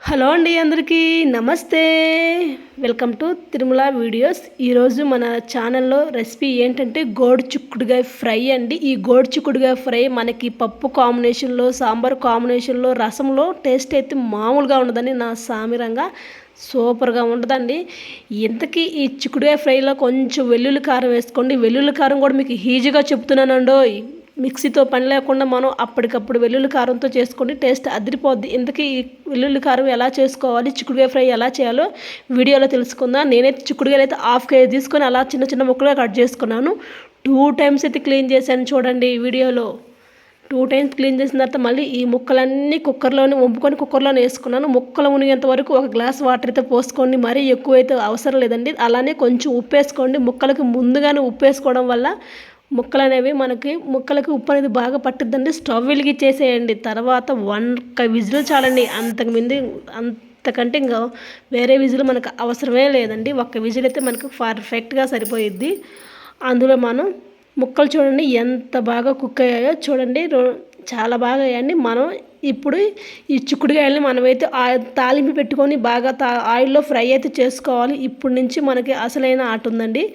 Hello అండి, అందరికీ నమస్తే. Welcome to Tirumala videos. ఈరోజు మన ఛానల్లో రెసిపీ ఏంటంటే గోడు చిక్కుడుగాయ ఫ్రై అండి. ఈ గోడు చిక్కుడుగాయ ఫ్రై మనకి పప్పు కాంబినేషన్లో, సాంబార్ కాంబినేషన్లో, రసంలో టేస్ట్ అయితే మామూలుగా ఉండదండి. నా సామిరంగా సూపర్గా ఉంటుందండి. ఇంతకీ ఈ చిక్కుడుగాయ ఫ్రైలో కొంచెం వెల్లుల్లి కారం వేసుకోండి. వెల్లుల్లి కారం కూడా మీకు ఈజీగా చెప్తున్నానండో. మిక్సీతో పని లేకుండా మనం అప్పటికప్పుడు వెల్లుల్లి కారంతో చేసుకోండి, టేస్ట్ అదిరిపోద్ది. ఇంతకీ వెల్లుల్లి కారం ఎలా చేసుకోవాలి, చిక్కుడుకాయ ఫ్రై ఎలా చేయాలో వీడియోలో తెలుసుకుందాం. నేనైతే చిక్కుడుకాయలు అయితే 1/2 కేజీ తీసుకొని అలా చిన్న చిన్న ముక్కలుగా కట్ చేసుకున్నాను. 2 టైమ్స్ అయితే క్లీన్ చేశాను చూడండి వీడియోలో. 2 టైమ్స్ క్లీన్ చేసిన తర్వాత మళ్ళీ ఈ ముక్కలన్నీ కుక్కర్లోనే వేసుకున్నాను. ముక్కలు మునిగేంత వరకు 1 గ్లాస్ వాటర్ అయితే పోసుకోండి. మరీ ఎక్కువైతే అవసరం లేదండి. అలానే కొంచెం ఉప్పు వేసుకోండి. ముక్కలకి ముందుగానే ఉప్పు వేసుకోవడం వల్ల ముక్కలు అనేవి ముక్కలకి ఉప్పు అనేది బాగా పట్టుద్దండి. స్టవ్ వెలిగించేసేయండి. తర్వాత 1 విజిల్ చాలండి. అంతకంటే ఇంకా వేరే విజిల్ మనకు అవసరమే లేదండి. 1 విజిల్ అయితే మనకు పర్ఫెక్ట్గా సరిపోయిద్ది. అందులో మనం ముక్కలు చూడండి ఎంత బాగా కుక్ అయ్యాయో చూడండి. చాలా బాగా అయ్యాయండి. మనం ఇప్పుడు ఈ చిక్కుడుకాయలని మనమైతే తాలింపు పెట్టుకొని బాగా ఆయిల్లో ఫ్రై అయితే చేసుకోవాలి. ఇప్పటి నుంచి మనకి అసలైన ఆట ఉందండి.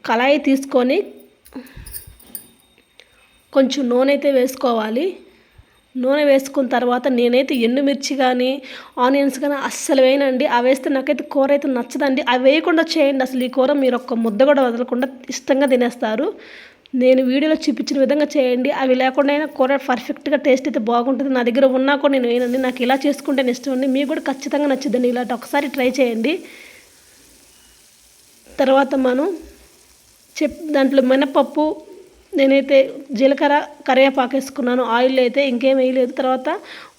కళాయి తీసుకొని కొంచెం నూనె అయితే వేసుకోవాలి. నూనె వేసుకున్న తర్వాత నేనైతే ఎండుమిర్చి కానీ ఆనియన్స్ కానీ అస్సలు వేయనండి. అవి వేస్తే నాకైతే కూర అయితే నచ్చదండి. అవి వేయకుండా చేయండి. అసలు ఈ కూర మీరు ఒక్క ముద్ద కూడా వదలకుండా ఇష్టంగా తినేస్తారు. నేను వీడియోలో చూపించిన విధంగా చేయండి. అవి లేకుండా అయినా కూర పర్ఫెక్ట్గా టేస్ట్ అయితే బాగుంటుంది. నా దగ్గర ఉన్నా కూడా నేను వేయనండి. నాకు ఇలా చేసుకుంటే ఇష్టం అండి. మీకు కూడా ఖచ్చితంగా నచ్చుద్దండి. ఇలాంటి ఒకసారి ట్రై చేయండి. తర్వాత మనం దాంట్లో మినపప్పు, నేనైతే జీలకర్ర, కరివేపాకు వేసుకున్నాను. ఆయిల్ అయితే ఇంకేం వేయలేదు. తర్వాత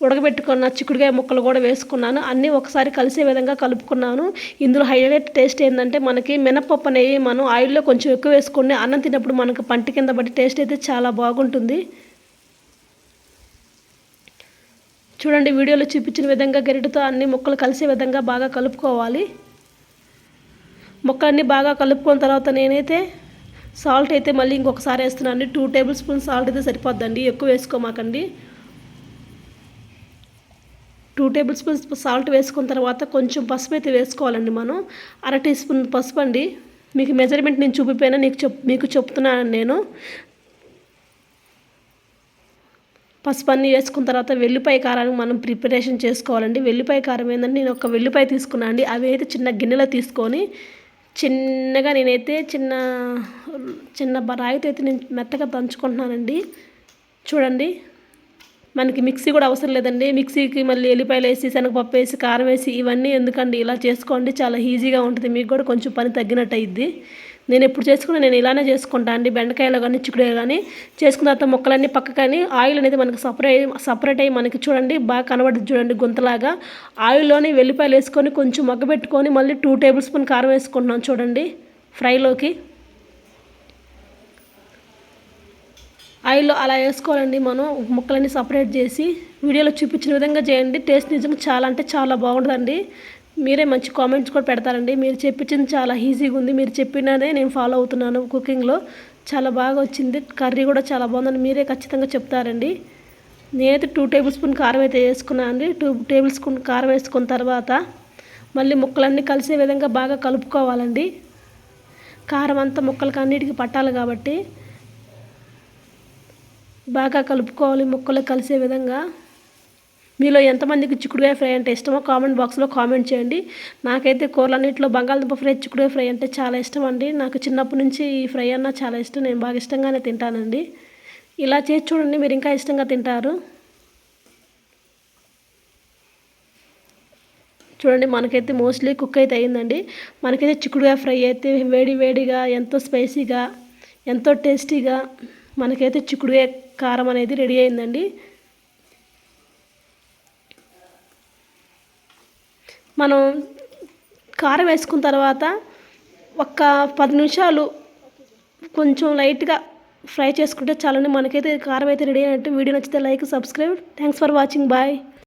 ఉడకబెట్టుకున్న చిక్కుడుకాయ ముక్కలు కూడా వేసుకున్నాను. అన్నీ ఒకసారి కలిసే విధంగా కలుపుకున్నాను. ఇందులో హైలైట్ టేస్ట్ ఏంటంటే మనకి మినపప్పు అనేవి మనం ఆయిల్లో కొంచెం ఎక్కువ వేసుకోండి. అన్నం తిన్నప్పుడు మనకు పంట కింద పడి టేస్ట్ అయితే చాలా బాగుంటుంది. చూడండి వీడియోలో చూపించిన విధంగా గరిటెతో అన్ని ముక్కలు కలిసే విధంగా బాగా కలుపుకోవాలి. ముక్కలన్నీ బాగా కలుపుకున్న తర్వాత నేనైతే సాల్ట్ అయితే మళ్ళీ ఇంకొకసారి వేస్తున్నాను. 2 టేబుల్ స్పూన్ సాల్ట్ అయితే సరిపోద్దండి, ఎక్కువ వేసుకోమాకండి. 2 టేబుల్ స్పూన్స్ సాల్ట్ వేసుకున్న తర్వాత కొంచెం పసుపు అయితే వేసుకోవాలండి. మనం 1/2 టీ స్పూన్ పసుపు అండి. మీకు మెజర్మెంట్ నేను చూపిపోయినా మీకు చెప్తున్నాను నేను. పసుపు అన్నీ వేసుకున్న తర్వాత వెల్లిపాయ కారాన్ని మనం ప్రిపరేషన్ చేసుకోవాలండి. వెల్లిపాయ కారం ఏంటంటే నేను ఒక వెల్లిపాయ తీసుకున్నాను అండి. అవి అయితే చిన్న గిన్నెలో తీసుకొని చిన్నగా నేనైతే చిన్న రాయితో అయితే నేను మెత్తగా దంచుకుంటున్నానండి. చూడండి మనకి మిక్సీ కూడా అవసరం లేదండి. మిక్సీకి మళ్ళీ ఎల్లిపాయలు వేసి, శనగపప్పు వేసి, కారం వేసి ఇవన్నీ ఎందుకండి, ఇలా చేసుకోండి. చాలా ఈజీగా ఉంటుంది. మీకు కూడా కొంచెం పని తగ్గినట్టు అయ్యిద్ది. నేను ఎప్పుడు చేసుకున్నా నేను ఇలానే చేసుకుంటాను అండి. బెండకాయలు కానీ చిక్కుడుకాయలు కానీ చేసుకున్న తర్వాత ముక్కలన్నీ పక్కకని ఆయిల్ అనేది మనకి సపరేట్ అయ్యి మనకి చూడండి బాగా కనబడుతుంది. చూడండి గుంతలాగా ఆయిల్లోని వెల్లిపాయలు వేసుకొని కొంచెం మగ్గబెట్టుకొని మళ్ళీ 2 టేబుల్ స్పూన్ కారం వేసుకుంటున్నాం చూడండి ఫ్రైలోకి. ఆయిల్లో అలా వేసుకోవాలండి. మనం ముక్కలన్నీ సపరేట్ చేసి వీడియోలో చూపించిన విధంగా చేయండి. టేస్ట్ నిజంగా చాలా అంటే చాలా బాగుంటుందండి. మీరే మంచి కామెంట్స్ కూడా పెడతారండి. మీరు చెప్పించింది చాలా ఈజీగా ఉంది. మీరు చెప్పినదే నేను ఫాలో అవుతున్నాను కుకింగ్లో. చాలా బాగా వచ్చింది. కర్రీ కూడా చాలా బాగుందని మీరే ఖచ్చితంగా చెప్తారండి. నేనైతే 2 టేబుల్ స్పూన్ కారం అయితే వేసుకున్నాను అండి. 2 టేబుల్ స్పూన్ కారం వేసుకున్న తర్వాత మళ్ళీ ముక్కలన్నీ కలిసే విధంగా బాగా కలుపుకోవాలండి. కారం అంతా ముక్కలకి అన్నిటికీ పట్టాలి కాబట్టి బాగా కలుపుకోవాలి ముక్కలు కలిసే విధంగా. మీలో ఎంతమందికి చిక్కుడుకాయ ఫ్రై అంటే ఇష్టమో కామెంట్ బాక్స్లో కామెంట్ చేయండి. నాకైతే కూరలన్నింటిలో బంగాళదుంప ఫ్రై, చిక్కుడుకాయ ఫ్రై అంటే చాలా ఇష్టం అండి. నాకు చిన్నప్పటి నుంచి ఈ ఫ్రై అన్నా చాలా ఇష్టం. నేను బాగా ఇష్టంగానే తింటానండి. ఇలా చేసి చూడండి, మీరు ఇంకా ఇష్టంగా తింటారు. చూడండి మనకైతే మోస్ట్లీ కుక్ అయితే అయిందండి. మనకైతే చిక్కుడుకాయ ఫ్రై అయితే వేడిగా ఎంతో స్పైసీగా ఎంతో టేస్టీగా మనకైతే చిక్కుడుకాయ కారం అనేది రెడీ అయిందండి. మనం కారం వేసుకున్న తర్వాత ఒక 10 నిమిషాలు కొంచెం లైట్గా ఫ్రై చేసుకుంటే చాలండి. మనకైతే కారం అయితే రెడీ అయినట్టు. వీడియో నచ్చితే like, subscribe. Thanks for watching. Bye.